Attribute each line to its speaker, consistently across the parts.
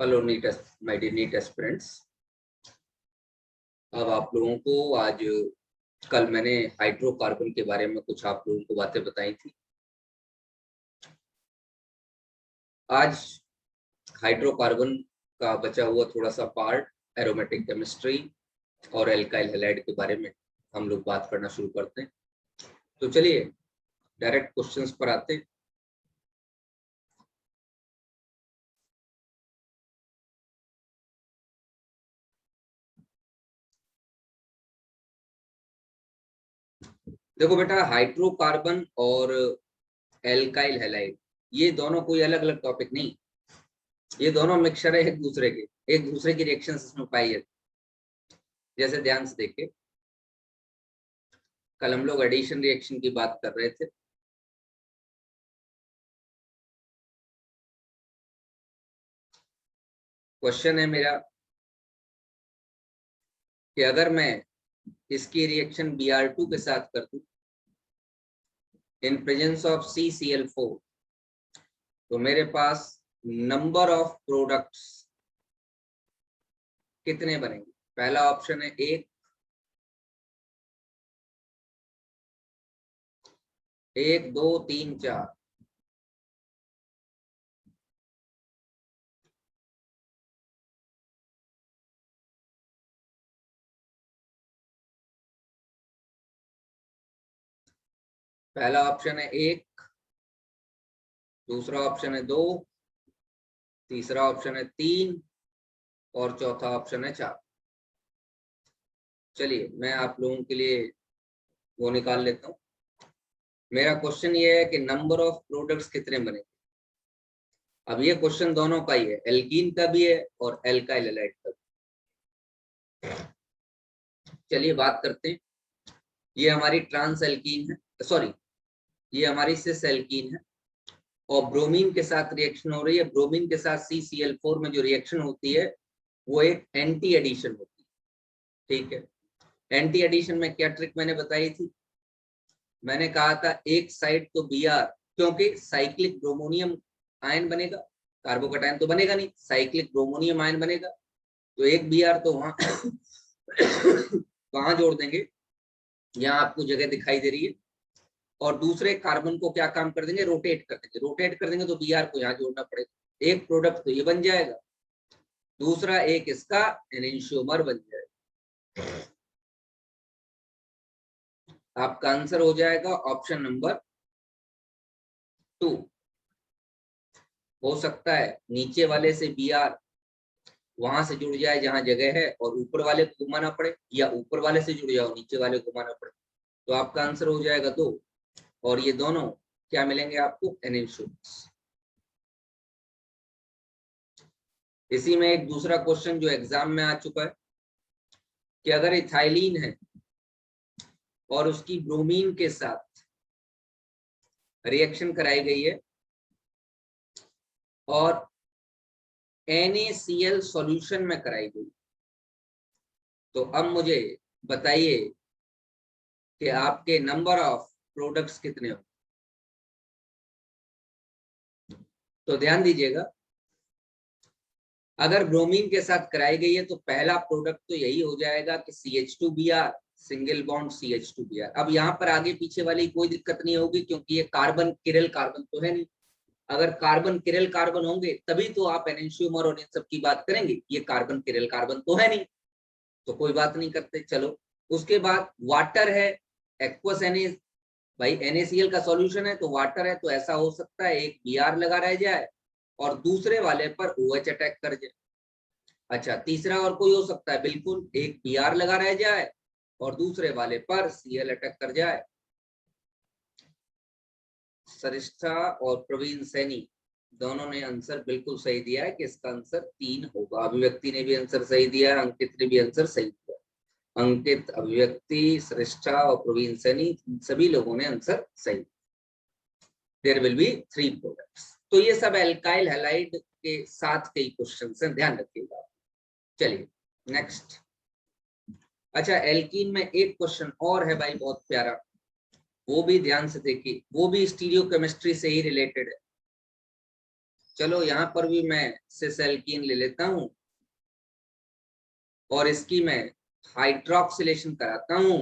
Speaker 1: Hello NEET my dear NEET aspirants. अब आप लोगों को आज कल मैंने हाइड्रोकार्बन के बारे में कुछ आप लोगों को बातें बताई थी। आज हाइड्रोकार्बन का बचा हुआ थोड़ा सा पार्ट एरोमेटिक केमिस्ट्री और एल्काइल हैलाइड के बारे में हम लोग बात करना शुरू करते हैं। तो चलिए डायरेक्ट क्वेश्चंस पर आते हैं। देखो बेटा, हाइड्रोकार्बन और एल्काइल हैलाइड ये दोनों कोई अलग अलग टॉपिक नहीं, ये दोनों मिक्सचर है एक दूसरे की रिएक्शंस इसमें पाई जाती। जैसे ध्यान से देखिए, कल हम लोग एडिशन रिएक्शन की बात कर रहे थे। क्वेश्चन है मेरा कि अगर मैं इसकी रिएक्शन Br2 के साथ कर दूं इन प्रेजेंस ऑफ CCl4 तो मेरे पास नंबर ऑफ प्रोडक्ट्स कितने बनेंगे। पहला ऑप्शन है 1, 1 2 3 4। पहला ऑप्शन है 1, दूसरा ऑप्शन है 2, तीसरा ऑप्शन है 3 और चौथा ऑप्शन है 4। चलिए मैं आप लोगों के लिए वो निकाल लेता हूं। मेरा क्वेश्चन ये है कि नंबर ऑफ प्रोडक्ट्स कितने बनेंगे। अब ये क्वेश्चन दोनों का ही है, एल्कीन का भी है और एल्काइल हैलाइड का भी। चलिए बात करते हैं। ये हमारी ट्रांस एल्कीन है, सॉरी ये हमारी सिस एल्कीन है और ब्रोमीन के साथ रिएक्शन हो रही है। ब्रोमीन के साथ CCl4 में जो रिएक्शन होती है वो एक एंटी एडिशन होती है। ठीक है, एंटी एडिशन में क्या ट्रिक मैंने बताई थी, मैंने कहा था एक साइड तो Br, क्योंकि साइक्लिक ब्रोमोनियम आयन बनेगा, कार्बोकैटायन तो बनेगा नहीं, साइक्लिक ब्रोमोनियम आयन बनेगा। तो एक Br तो वहां वहां जोड़ देंगे, यहाँ आपको जगह दिखाई दे रही है, और दूसरे कार्बन को क्या काम कर देंगे, रोटेट कर देंगे। रोटेट कर देंगे तो Br को यहाँ जोड़ना पड़ेगा। एक प्रोडक्ट तो ये बन जाएगा, दूसरा एक इसका एनेंशियोमर बन जाएगा। आपका आंसर हो जाएगा ऑप्शन नंबर 2। हो सकता है नीचे वाले से Br वहां से जुड़ जाए जहां जगह है और ऊपर वाले को घुमाना पड़े, या ऊपर वाले से जुड़ जाओ नीचे वाले को घुमाना पड़े। तो आपका आंसर हो जाएगा 2 और ये दोनों क्या मिलेंगे आपको, एनेंशियोमर्स। इसी में एक दूसरा क्वेश्चन जो एग्जाम में आ चुका है कि अगर इथाइलिन है और उसकी ब्रोमीन के साथ रिएक्शन कराई गई है और NaCl सॉल्यूशन में कराई गई, तो अब मुझे बताइए कि आपके नंबर ऑफ प्रोडक्ट्स कितने हो। तो ध्यान दीजिएगा, अगर ब्रोमीन के साथ कराई गई है तो पहला प्रोडक्ट तो यही हो जाएगा कि CH2Br, सिंगल बॉन्ड CH2Br। अब यहाँ पर आगे पीछे वाली कोई दिक्कत नहीं होगी क्योंकि ये कार्बन किरल कार्बन तो है नहीं। अगर कार्बन किरल कार्बन होंगे तभी तो आप एनेंशियोमर और इन सब की बात करेंगे, ये कार्बन किरल कार्बन तो है नहीं, तो कोई बात नहीं करते। चलो उसके बाद वाटर है, एक्वस Na, भाई NaCl का सॉल्यूशन है तो वाटर है, तो ऐसा हो सकता है एक Br लगा रह जाए और दूसरे वाले पर OH अटैक कर जाए। अच्छा, तीसरा और कोई हो सकता है, बिल्कुल एक Br लगा रह जाए और दूसरे वाले पर Cl अटैक कर जाए। सरिष्ठा और प्रवीण सैनी दोनों ने आंसर बिल्कुल सही दिया है कि इसका आंसर 3 होगा। अभिव्यक्ति ने भी आंसर सही दिया है, अंकित ने भी आंसर सही दिया। अंकित, अभिव्यक्ति, सरिष्ठा और प्रवीण सैनी, सभी लोगों ने आंसर सही। There will be 3 products. तो ये सब एल्काइल हैलाइड के साथ कई क्वेश्चंस हैं, ध्यान रखिएगा। चलिए नेक्स्ट। अच्छा, एल्कीन में एक क्वेश्चन और है भाई, बहुत प्यारा, वो भी ध्यान से देखिए, वो भी स्टीरियो केमिस्ट्री से ही रिलेटेड है। चलो यहाँ पर भी मैं सिस एल्कीन ले लेता हूं और इसकी मैं हाइड्रोक्सिलेशन कराता हूं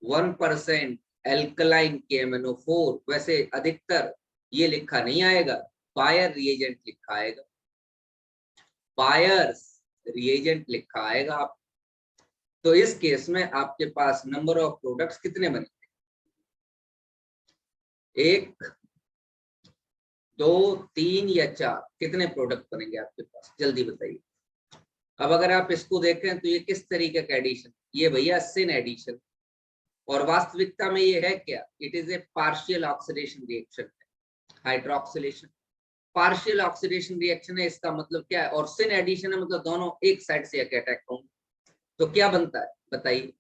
Speaker 1: 1% एल्कलाइन KMnO4। वैसे अधिकतर ये लिखा नहीं आएगा, बायर रिएजेंट लिखा आएगा, बायर्स रिएजेंट लिखा आएगा आप। तो इस केस में आपके पास नंबर ऑफ प्रोडक्ट्स कितने बनेंगे? 1, 2, 3 या 4? कितने प्रोडक्ट बनेंगे आपके पास, जल्दी बताइए। अब अगर आप इसको देखें तो ये किस तरीके का एडिशन, ये भैया सिन एडिशन, और वास्तविकता में ये है क्या? It is a partial oxidation reaction, hydroxylation partial oxidation reaction है। इसका मतलब क्या है? और सिन एडिशन है, मतलब दोनों एक साइड से अटैक होंगे। तो क्या बनता है बताइए?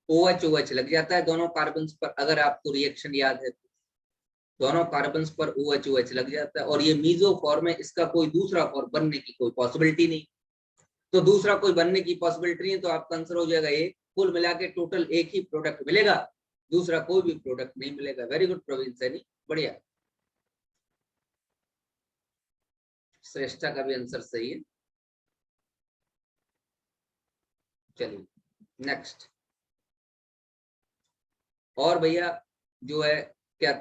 Speaker 1: OH OH लग जाता है दोनों कार्बन पर, अगर आपको रिएक्शन याद है तो दोनों कार्बन पर OH OH लग जाता है। और ये मीजो फॉर्म है, इसका कोई दूसरा फॉर्म बनने की कोई पॉसिबिलिटी नहीं। तो दूसरा कोई बनने की पॉसिबिलिटी नहीं, तो आपका आंसर हो जाएगा एक। कुल मिला के टोटल एक ही प्रोडक्ट मिलेगा, दूसरा कोई भी प्रोडक्ट नहीं मिलेगा। वेरी गुड प्रवीण सैनी, बढ़िया। श्रेष्ठा का भी आंसर सही है। चलिए नेक्स्ट। और भैया जो है क्या,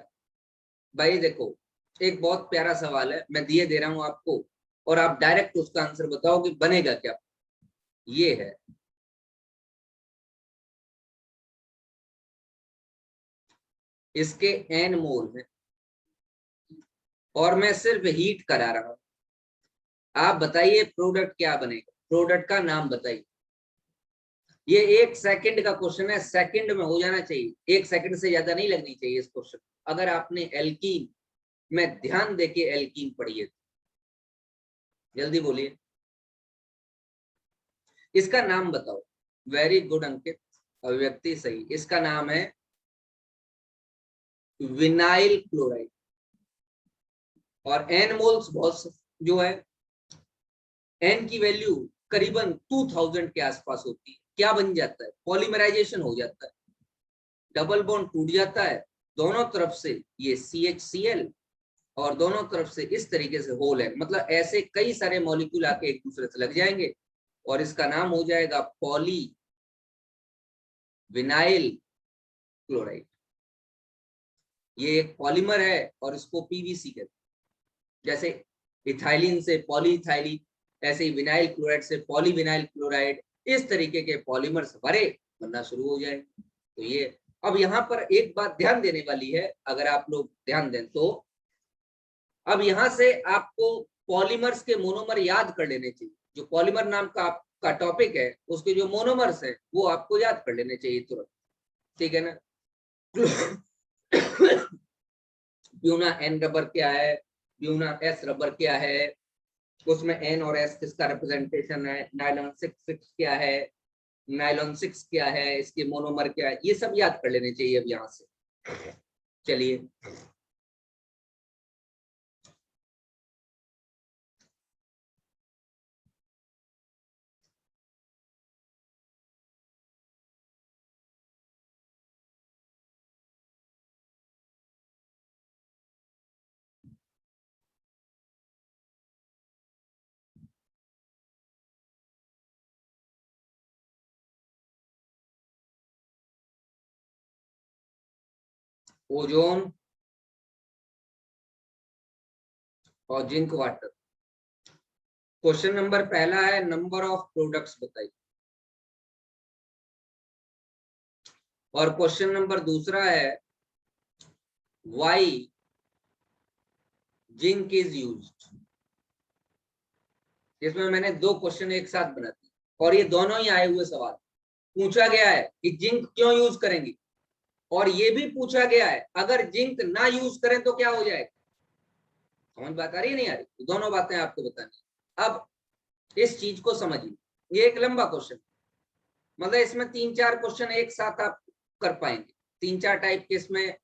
Speaker 1: भाई देखो एक बहुत प्यारा सवाल है, मैं दिए दे रहा हूं आपको, और आप डायरेक्ट उसका आंसर बताओ कि बनेगा क्या। ये है, इसके n मोल है और मैं सिर्फ हीट करा रहा हूं। आप बताइए प्रोडक्ट क्या बनेगा, प्रोडक्ट का नाम बताइए। ये 1 सेकंड का क्वेश्चन है, सेकंड में हो जाना चाहिए, 1 सेकंड से ज्यादा नहीं लगनी चाहिए इस क्वेश्चन। अगर आपने एल्कीन में ध्यान देके एल्कीन पढ़ी है, जल्दी बोलिए, इसका नाम बताओ। वेरी गुड अंकित, अभिव्यक्ति सही। इसका नाम है विनाइल क्लोराइड। और एन मोल्स बहुत जो है, एन की वैल्यू करीबन 2000 के आसपास होती है। क्या बन जाता है? पॉलीमराइजेशन हो जाता है, डबल बॉन्ड टूट जाता है, दोनों तरफ से ये CHCl और दोनों तरफ से इस तरीके से होल है, मतलब ऐसे कई सारे मॉलिक्यूल आके एक दूसरे से लग जाएंगे और इसका नाम हो जाएगा पॉली विनाइल क्लोराइड। ये एक पॉलीमर है और इसको PVC कहते हैं। जैसे इथाइलिन से पॉलीइथाइलिन, ऐसे ही विनाइल क्लोराइड से पॉलीविनाइल क्लोराइड, इस तरीके के पॉलीमर्स भरे बनना शुरू हो जाए। तो ये, अब यहाँ पर एक बात ध्यान देने वाली है, अगर आप लोग ध्यान दें तो अब यहाँ से आपको पॉलीमर्स के मोनोमर याद कर लेने चाहिए। जो पॉलीमर नाम का आपका टॉपिक है, उसके जो मोनोमर्स है वो आपको याद कर लेने चाहिए तुरंत, ठीक है ना। ब्यूना N रबर क्या है, ब्यूना S रबर क्या है, उसमें N और S किसका रिप्रेजेंटेशन है, नाइलॉन 6 क्या है, नाइलॉन 6 क्या है, इसके मोनोमर क्या है, ये सब याद कर लेने चाहिए अब यहाँ से। चलिए ओजोन और जिंक वाटर। क्वेश्चन नंबर पहला है नंबर ऑफ प्रोडक्ट्स बताइए, और क्वेश्चन नंबर दूसरा है व्हाई जिंक इज यूज्ड। इसमें मैंने 2 क्वेश्चन एक साथ बना दिए और ये दोनों ही आए हुए सवाल। पूछा गया है कि जिंक क्यों यूज करेंगे, और ये भी पूछा गया है अगर जिंक ना यूज करें तो क्या हो जाएगा। समझ बात आ रही है नहीं आ रही? तो दोनों बातें आपको बतानी। अब इस चीज को समझिए, ये एक लंबा क्वेश्चन, मतलब इसमें 3-4 क्वेश्चन एक साथ आप कर पाएंगे। 3-4 टाइप के इसमें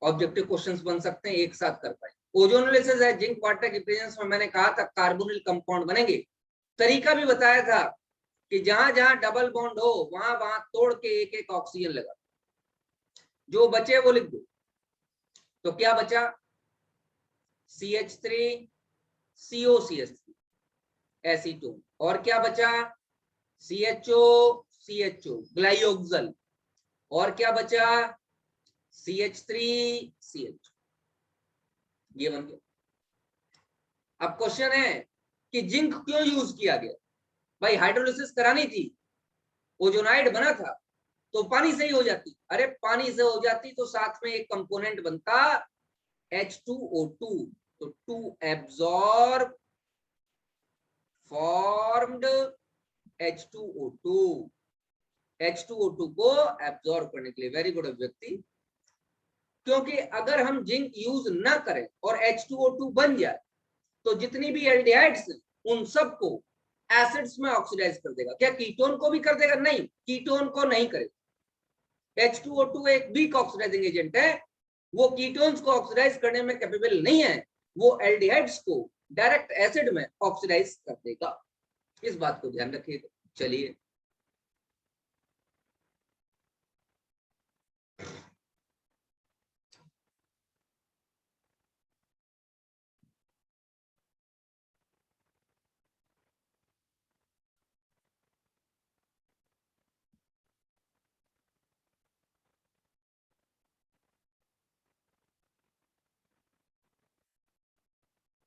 Speaker 1: ऑब्जेक्टिव क्वेश्चंस बन सकते हैं, एक साथ कर पाएंगे। ओजोनोलिसिस है जिंक वाटर के प्रेजेंस में, मैंने कहा था कार्बोनिल कंपाउंड बनेंगे। तरीका भी बताया था कि जहां जहां डबल बॉन्ड हो वहां वहां तोड़ के एक एक ऑक्सीजन लगा, जो बचे वो लिख दो। तो क्या बचा, CH3 COCH3 एसीटोन, और क्या बचा, CHO CHO ग्लाइयोक्सल, और क्या बचा, CH3 CH, ये बन गया। अब क्वेश्चन है कि जिंक क्यों यूज किया गया? भाई हाइड्रोलिसिस करानी थी, ओजोनाइड बना था, तो पानी से ही हो जाती। अरे पानी से हो जाती तो साथ में एक कंपोनेंट बनता H2O2, तो to absorb formed H2O2, H2O2 को एब्जॉर्ब करने के लिए, वेरी गुड अभिव्यक्ति। क्योंकि अगर हम जिंक यूज ना करें और H2O2 बन जाए तो जितनी भी एल्डिहाइड्स उन सबको एसिड्स में ऑक्सीडाइज कर देगा। क्या कीटोन को भी कर देगा? नहीं, कीटोन को नहीं करेगा। H2O2 एक वीक ऑक्सीडाइजिंग एजेंट है, वो कीटोन्स को ऑक्सीडाइज करने में कैपेबल नहीं है, वो एल्डिहाइड्स को डायरेक्ट एसिड में ऑक्सीडाइज कर देगा। इस बात को ध्यान रखिएगा। चलिए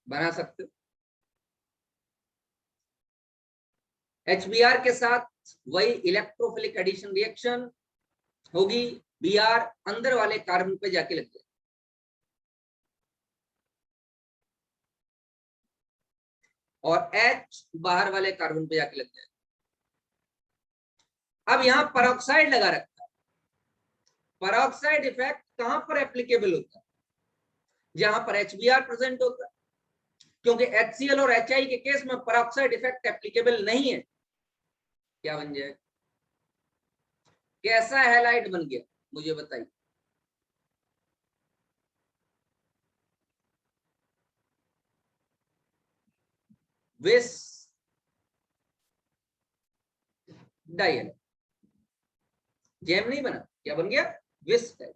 Speaker 1: बना सकते हो। HBr के साथ वही इलेक्ट्रोफिलिक एडिशन रिएक्शन होगी, Br अंदर वाले कार्बन पे जाके लग जाए, और H बाहर वाले कार्बन पे जाके लग जाए। अब यहां परऑक्साइड लगा रखा है। परऑक्साइड इफेक्ट कहां पर एप्लीकेबल होता है? जहां पर HBr प्रेजेंट होता है, क्योंकि HCl और HI के केस में परऑक्साइड इफेक्ट एप्लीकेबल नहीं है। क्या बन जाए? कैसा हैलाइड बन गया मुझे बताइए। विस डाइल, जेम नहीं बना, क्या बन गया? विस डाइल।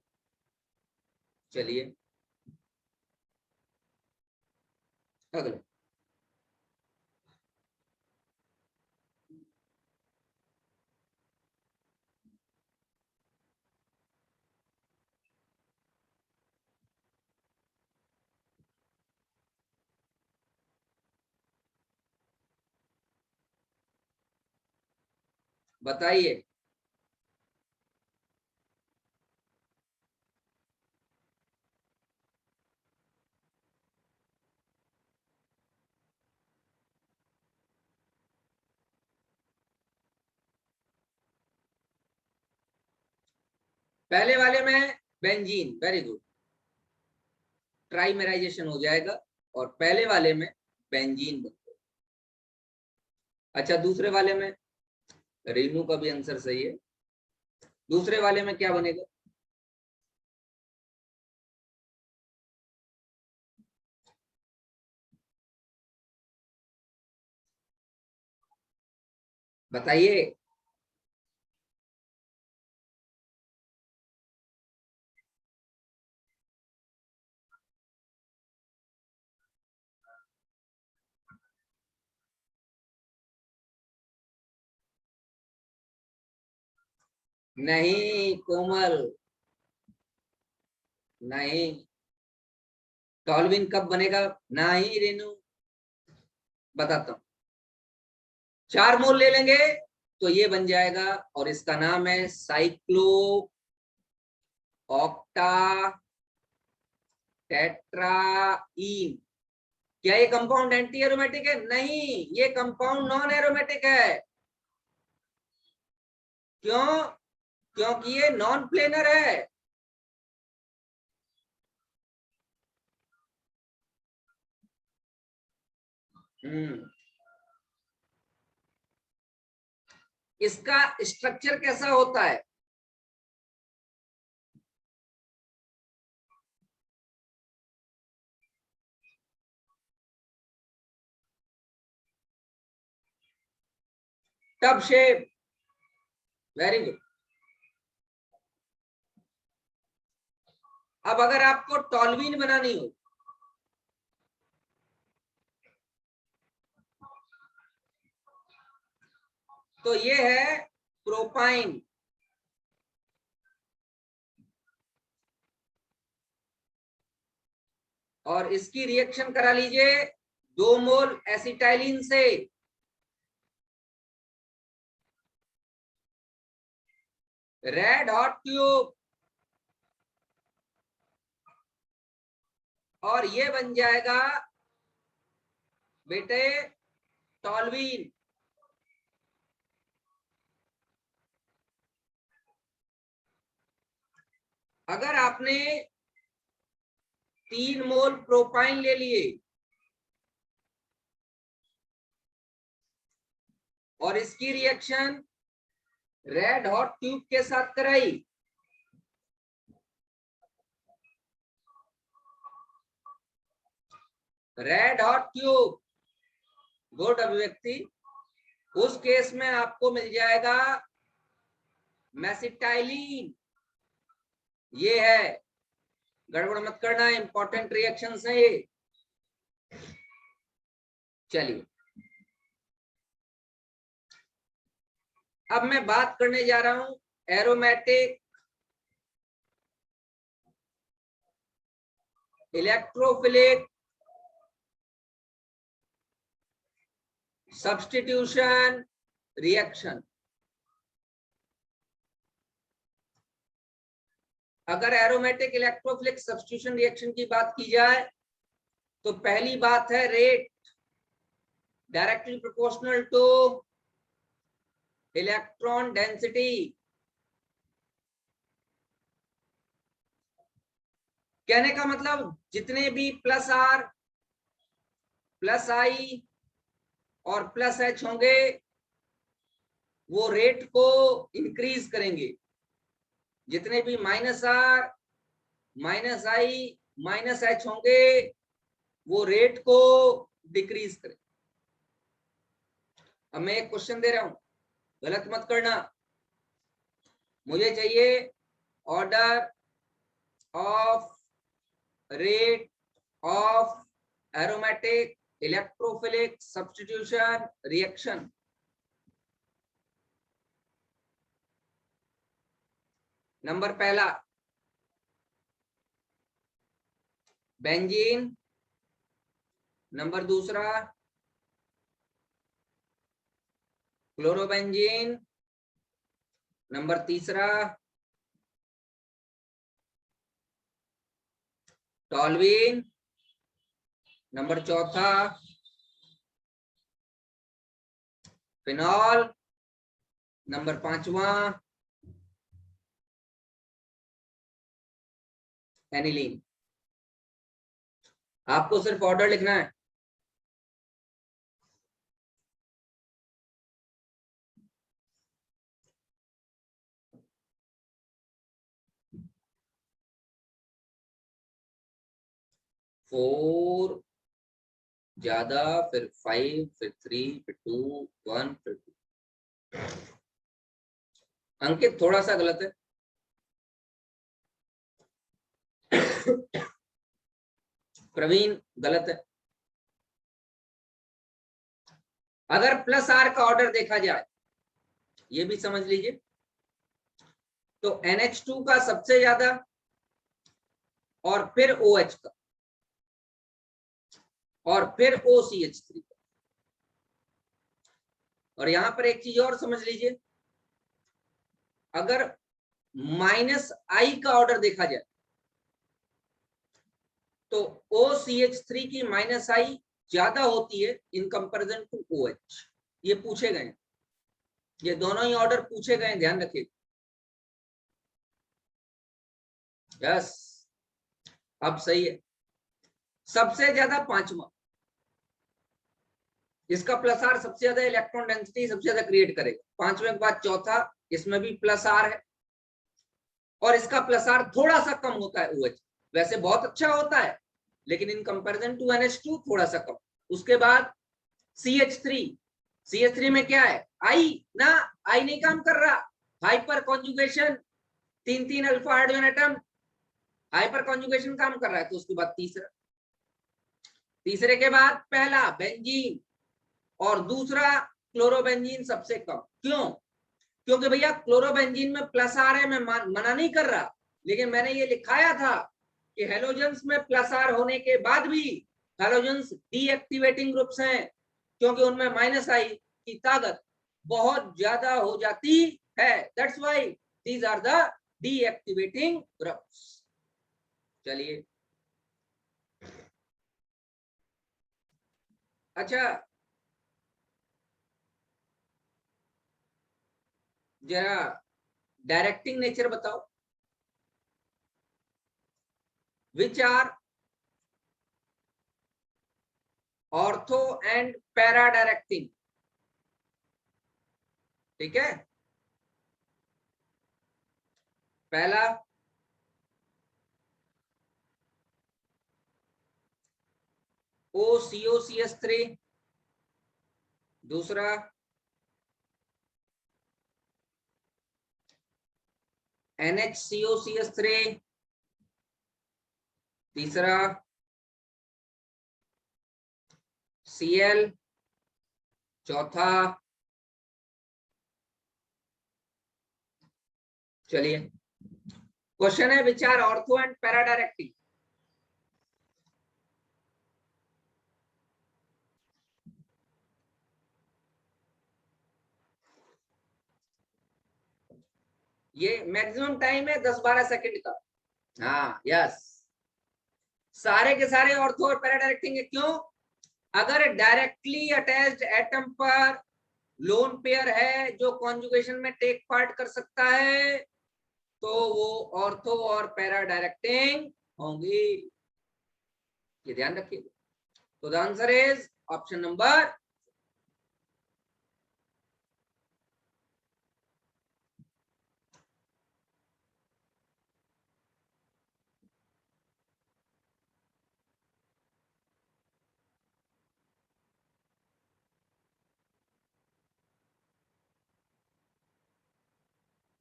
Speaker 1: चलिए अगले, बताइए। पहले वाले में बेंजीन, वेरी गुड, ट्राइमेराइजेशन हो जाएगा और पहले वाले में बेंजीन बन। अच्छा दूसरे वाले में, रेनू का भी आंसर सही है। दूसरे वाले में क्या बनेगा? बताइए। नहीं कोमल, नहीं। टॉलविन कब बनेगा? नहीं रेनू, बताता हूं। 4 मोल ले लेंगे तो ये बन जाएगा, और इसका नाम है साइक्लो ऑक्टा टेट्राईन। क्या ये कंपाउंड एंटी एरोमेटिक है? नहीं, ये कंपाउंड नॉन एरोमेटिक है। क्यों? क्योंकि ये नॉन प्लेनर है। इसका स्ट्रक्चर कैसा होता है? Tub shape, very good. अब अगर आपको टॉल्वीन बनानी हो तो ये है प्रोपाइन, और इसकी रिएक्शन करा लीजिए 2 मोल एसिटाइलिन से, रेड हॉट ट्यूब, और ये बन जाएगा बेटे टॉल्वीन। अगर आपने 3 मोल प्रोपाइन ले लिए और इसकी रिएक्शन रेड हॉट ट्यूब के साथ कराई, रेड हॉट ट्यूब, गुड अभिव्यक्ति, उस केस में आपको मिल जाएगा मेसिटाइलिन। ये है, गड़बड़ मत करना, इंपॉर्टेंट रिएक्शन है ये। चलिए अब मैं बात करने जा रहा हूं एरोमेटिक इलेक्ट्रोफिलिक सब्स्टिट्यूशन रिएक्शन। अगर एरोमेटिक इलेक्ट्रोफिलिक सब्स्टिट्यूशन रिएक्शन की बात की जाए तो पहली बात है rate directly proportional two electron density. कहने का मतलब जितने भी प्लस आर, प्लस आई और प्लस एच होंगे वो रेट को इंक्रीज करेंगे, जितने भी minus R, minus I, minus H होंगे वो रेट को डिक्रीज करें। अब मैं एक क्वेश्चन दे रहा हूं, गलत मत करना। मुझे चाहिए order of rate of aromatic electrophilic substitution reaction. Number पहला बेंजीन, नंबर दूसरा क्लोरोबेंजीन, नंबर तीसरा टॉल्वीन, नंबर चौथा फिनॉल, नंबर पांचवा एनिलीन। आपको सिर्फ ऑर्डर लिखना है। फोर ज्यादा, फिर 5, फिर 3, फिर 2, 1, फिर 2। अंकित थोड़ा सा गलत है। प्रवीण गलत है। अगर प्लस आर का ऑर्डर देखा जाए, ये भी समझ लीजिए, तो NH2 का सबसे ज्यादा और फिर OH का और फिर OCH3 का। और यहां पर एक चीज और समझ लीजिए, अगर माइनस आई का ऑर्डर देखा जाए तो OCH3 की माइनस आई ज्यादा होती है इन कंपैरिजन टू OH। ये पूछे गए, ये दोनों ही ऑर्डर पूछे गए, ध्यान रखिए। यस, अब सही है। सबसे ज्यादा पांचवा, इसका प्लस आर सबसे ज्यादा इलेक्ट्रॉन डेंसिटी सबसे ज्यादा क्रिएट करेगा। पांचवें के बाद चौथा, इसमें भी प्लस आर है और इसका प्लस आर थोड़ा सा कम होता है OH। वैसे बहुत अच्छा होता है लेकिन इन कंपैरिजन टू NH2 थोड़ा सा कम। उसके बाद CH3, CH3 में क्या है, आई ना, आई नहीं काम कर रहा, hyper conjugation, 3 alpha hydrogen atom, hyper conjugation काम कर रहा है, तो उसके बाद तीसरा, तीसरे के बाद पहला बेंजीन और दूसरा क्लोरोबेंजीन सबसे कम। क्यों? क्योंकि भैया क्लोरोबेंजीन में प्लस आर है, मैं मना नहीं कर रहा, लेकिन मैंने ये लिखाया था कि हेलोजेंस में प्लस आर होने के बाद भी हेलोजेंस डीएक्टिवेटिंग ग्रुप्स हैं, क्योंकि उनमें माइनस आई की ताकत बहुत ज्यादा हो जाती है। That's why these are the deactivating groups. चलिए, अच्छा जरा डायरेक्टिंग नेचर बताओ, which are ortho and para directing. ठीक है, पहला OCOCH3, दूसरा NHCOCH3, तीसरा Cl, चौथा, चलिए क्वेश्चन है which are ortho and para directing. ये मैक्सिमम टाइम है 10-12 सेकंड का। हाँ यस, सारे के सारे ऑर्थो और पैरा डायरेक्टिंग है। क्यों? अगर डायरेक्टली अटैच्ड एटम पर लोन पेयर है जो कॉन्जुगेशन में टेक पार्ट कर सकता है, तो वो ऑर्थो और पैरा डायरेक्टिंग होंगी, ये ध्यान रखिए। तो the answer is option number,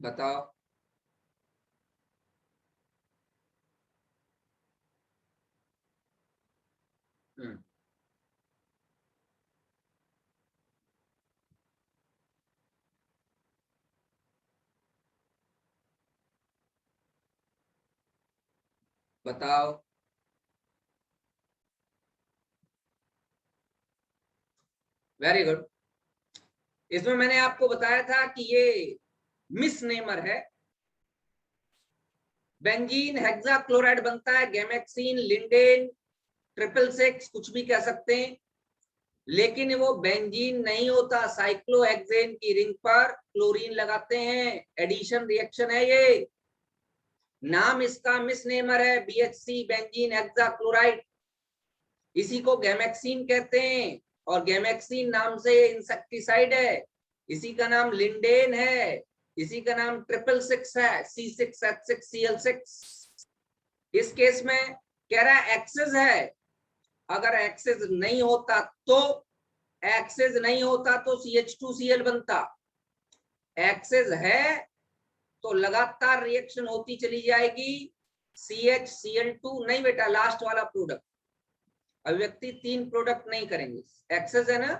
Speaker 1: बताओ। बताओ। Very good. इसमें मैंने आपको बताया था कि ये मिसनेमर है। बेंजीन हेक्साक्लोराइड बनता है, गैमेक्सीन, लिंडेन, 666 कुछ भी कह सकते हैं, लेकिन वो बेंजीन नहीं होता। साइक्लोहेक्सेन की रिंग पर क्लोरीन लगाते हैं, एडिशन रिएक्शन है ये। नाम इसका मिसनेमर है, BHC बेंजीन हेक्साक्लोराइड। इसी को गैमेक्सीन कहते हैं, और गैमेक्सीन नाम से इंसेक्टिसाइड है। इसी का नाम लिंडेन है, इसी का नाम 666 है, C6H6Cl6। इस केस में कह रहा है एक्सेस है। अगर एक्सेस नहीं होता तो, एक्सेस नहीं होता तो CH2Cl बनता। एक्सेस है तो लगातार रिएक्शन होती चली जाएगी, CHCl2 नहीं बेटा, लास्ट वाला प्रोडक्ट। अभिव्यक्ति 3 प्रोडक्ट नहीं करेंगे, एक्सेस है ना,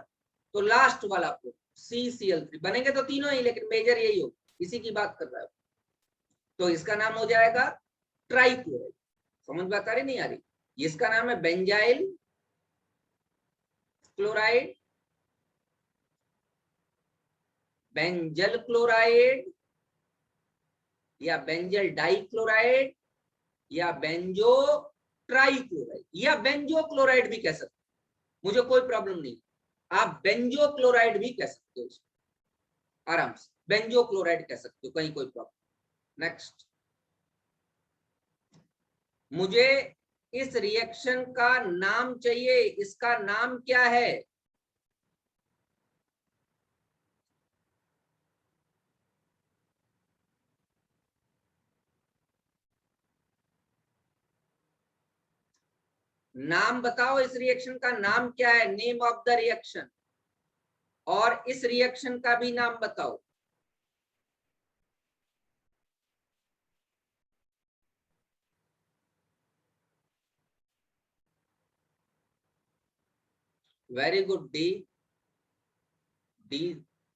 Speaker 1: तो लास्ट वाला प्रोडक्ट CCl3 बनेंगे तो तीनों ही, लेकिन मेजर यही हो, इसी की बात कर रहा है। तो इसका नाम हो जाएगा ट्राइक्लोराइड। समझ बात आ रही नहीं आ रही? इसका नाम है बेंजाइल क्लोराइड, बेंजल क्लोराइड, या बेंजल डाइक्लोराइड, या बेंजो ट्राइक्लोराइड, या बेंजो क्लोराइड भी कह सकते हो, मुझे कोई प्रॉब्लम नहीं। आप बेंजो क्लोराइड भी कह सकते हो, आराम से बेंजो क्लोराइड कह सकते हो, कहीं कोई प्रॉब्लम। नेक्स्ट, मुझे इस रिएक्शन का नाम चाहिए, इसका नाम क्या है? नाम बताओ, इस रिएक्शन का नाम क्या है? Name of the reaction. और इस रिएक्शन का भी नाम बताओ। Very good. D D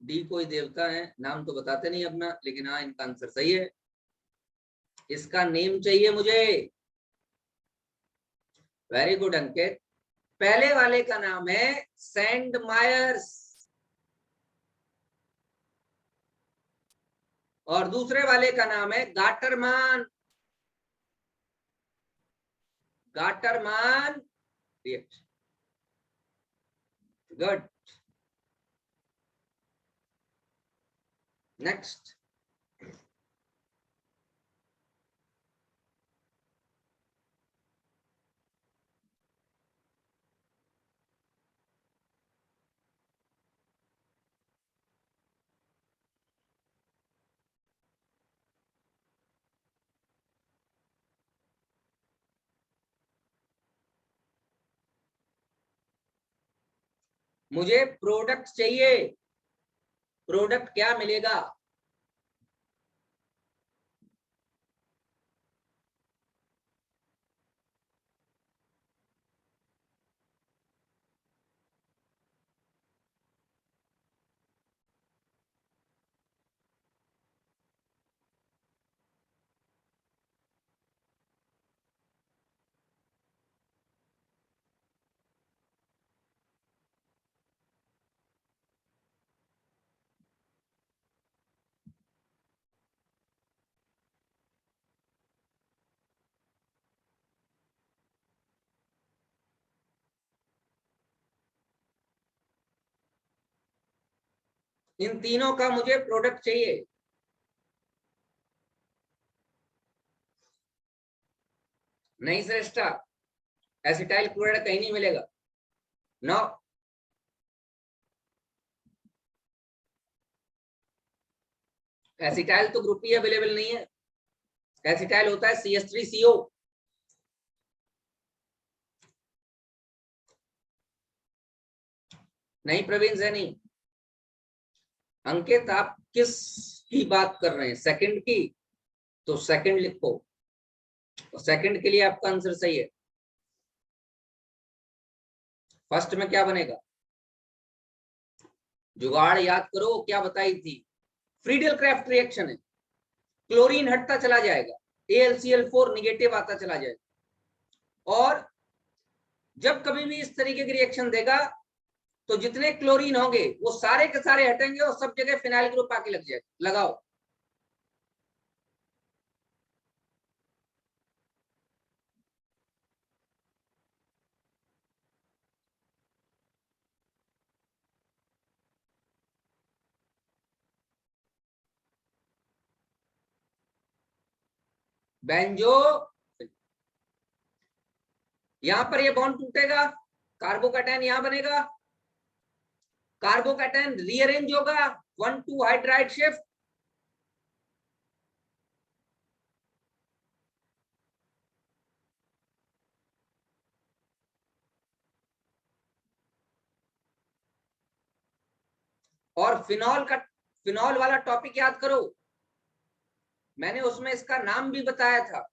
Speaker 1: D कोई देवता है, नाम तो बताते नहीं अपना, लेकिन हाँ इनका आंसर सही है। इसका नेम चाहिए मुझे। वेरी गुड अंकित। पहले वाले का नाम है सेंड मायर्स और दूसरे वाले का नाम है Gattermann. Gattermann reaction. Good. Next. मुझे प्रोडक्ट चाहिए। प्रोडक्ट क्या मिलेगा? इन तीनों का मुझे प्रोडक्ट चाहिए। नहीं श्रेष्ठा, एसिटाइल क्लोराइड कहीं नहीं मिलेगा। नो। एसिटाइल तो ग्रुप ही अवेलेबल नहीं है। एसिटाइल होता है CH3CO। नहीं प्रवीण सैनी। अंकित आप किस की बात कर रहे हैं? सेकंड की? तो सेकंड लिखो, सेकंड के लिए आपका आंसर सही है। फर्स्ट में क्या बनेगा? जुगाड़ याद करो, क्या बताई थी? फ्रीडल क्राफ्ट रिएक्शन है। क्लोरीन हटता चला जाएगा, AlCl4 निगेटिव आता चला जाएगा, और जब कभी भी इस तरीके की रिएक्शन देगा तो जितने क्लोरीन होंगे वो सारे के सारे हटेंगे और सब जगह फिनाइल ग्रुप आके लग जाएगा। लगाओ। बेंजो, यहां पर ये बॉन्ड टूटेगा, कार्बोकैटायन यहां बनेगा, कार्बोकैटायन रीअरेंज होगा, 1,2 हाइड्राइड शिफ्ट, और फिनॉल वाला टॉपिक याद करो, मैंने उसमें इसका नाम भी बताया था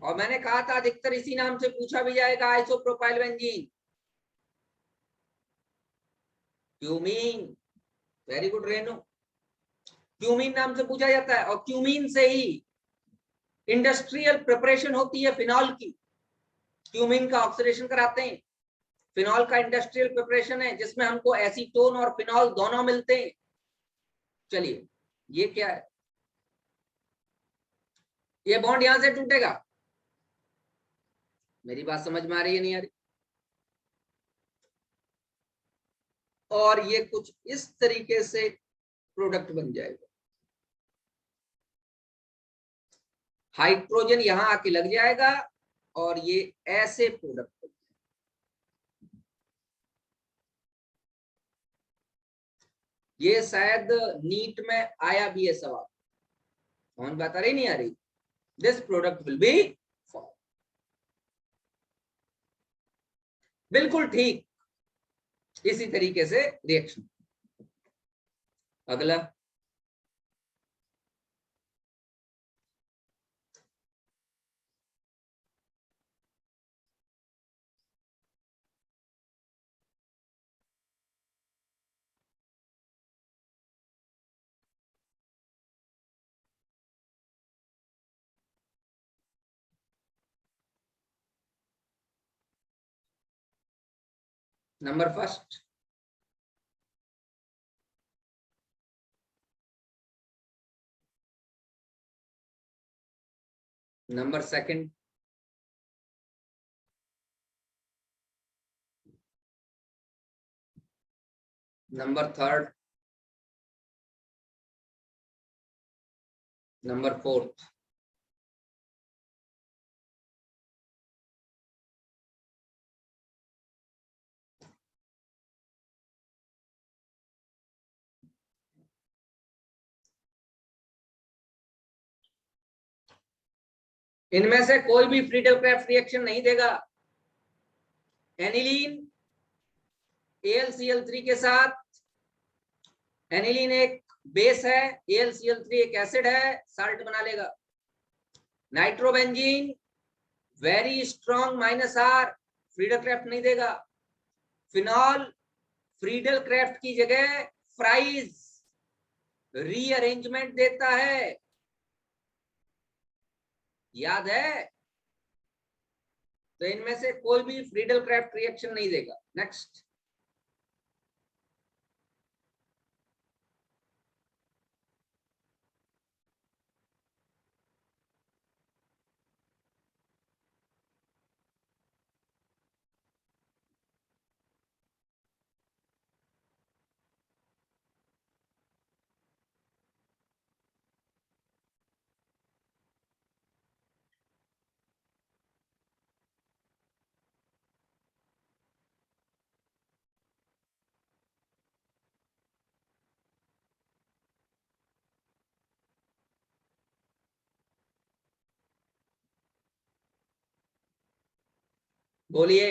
Speaker 1: और मैंने कहा था अधिकतर इसी नाम से पूछा भी जाएगा, isopropyl benzene. Cumene. Very good Renu. Cumene नाम से पूछा जाता है और क्यूमीन से ही इंडस्ट्रियल प्रिपरेशन होती है फिनॉल की। क्यूमीन का ऑक्सीडेशन कराते हैं। फिनॉल का इंडस्ट्रियल प्रिपरेशन है जिसमें हमको एसीटोन और फिनॉल दोनों मिलते हैं। चलिए, ये क्या है? ये बॉन्ड यहां से टूटेगा। मेरी बात समझ में आ रही है नहीं आ रही? और ये कुछ इस तरीके से प्रोडक्ट बन जाएगा। हाइड्रोजन यहां आके लग जाएगा और ये ऐसे प्रोडक्ट बन जाएगा। ये शायद नीट में आया भी है सवाल। कौन बात आ रही नहीं आ रही? This product will be form. बिल्कुल ठीक, इसी तरीके से रिएक्शन। अगला। Number first, number second, number third, number fourth. इनमें से कोई भी फ्रीडल क्राफ्ट रिएक्शन नहीं देगा। एनिलीन AlCl3 के साथ, एनिलीन एक बेस है, AlCl3 एक एसिड है, साल्ट बना लेगा। Nitrobenzene very strong -R, Friedel craft नहीं देगा। फिनॉल फ्रीडल क्राफ्ट की जगह फ्राइज रीअरेंजमेंट देता है, याद है? तो इनमें से कोई भी फ्रीडल क्राफ्ट रिएक्शन नहीं देगा। नेक्स्ट, बोलिए।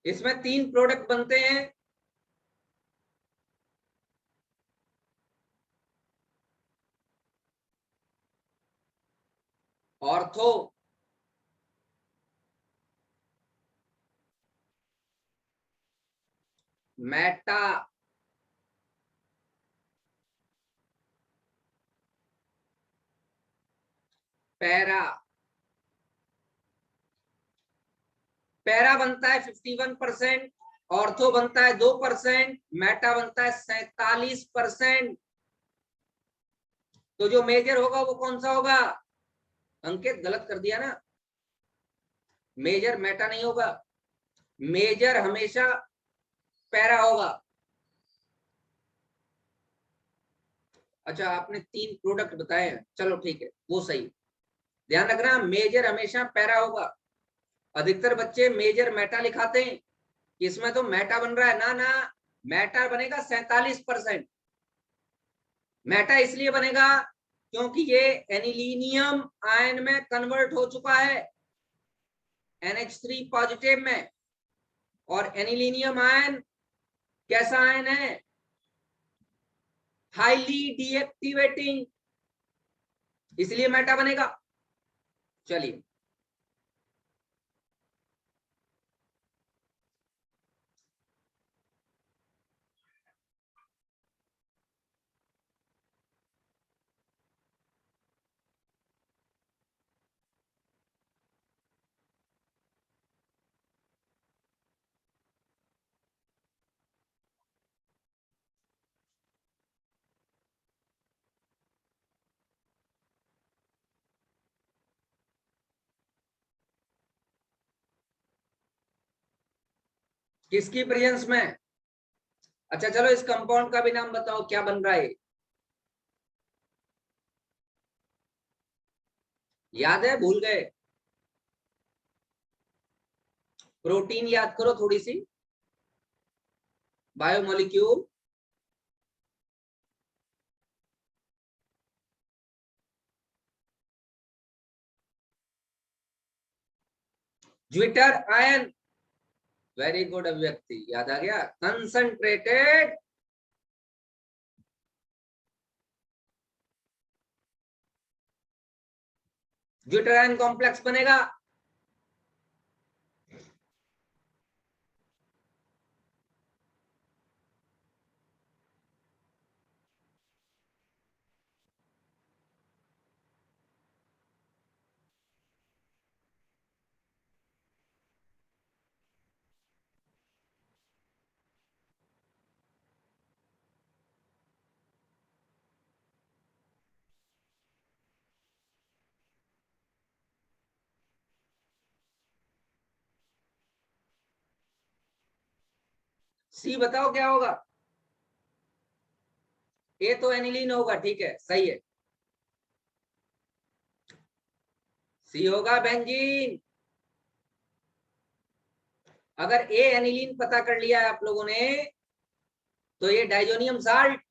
Speaker 1: इसमें 3 प्रोडक्ट बनते हैं। Ortho, Meta, para. पैरा बनता है 51%, ऑर्थो बनता है 2%, मेटा बनता है 47%। तो जो मेजर होगा वो कौन सा होगा? अंकित गलत कर दिया ना, मेजर मेटा नहीं होगा, मेजर हमेशा पैरा होगा। अच्छा, आपने 3 प्रोडक्ट बताए हैं, चलो ठीक है, वो सही। ध्यान रखना, मेजर हमेशा पैरा होगा। अधिकतर बच्चे मेजर मेटा लिखाते हैं, इसमें तो मेटा बन रहा है ना, ना मेटा बनेगा 47%। मेटा इसलिए बनेगा क्योंकि ये एनिलीनियम आयन में कन्वर्ट हो चुका है, NH3 पॉजिटिव में। और एनिलीनियम आयन कैसा आयन है? हाईली डीएक्टिवेटिंग, इसलिए मेटा बनेगा। चलिए, किसकी प्रेजेंस में? अच्छा चलो, इस कंपाउंड का भी नाम बताओ, क्या बन रहा है? याद है, भूल गए? प्रोटीन याद करो थोड़ी सी, biomolecule. Zwitter ion, very good अभिव्यक्ति, याद आ गया। कंसंट्रेटेड ज्विटर आयन कॉम्प्लेक्स बनेगा। सी बताओ क्या होगा? ए तो एनिलीन होगा, ठीक है, सही है। सी होगा बेंजीन। अगर ए एनिलीन पता कर लिया है आप लोगों ने, तो ये डाइजोनियम साल्ट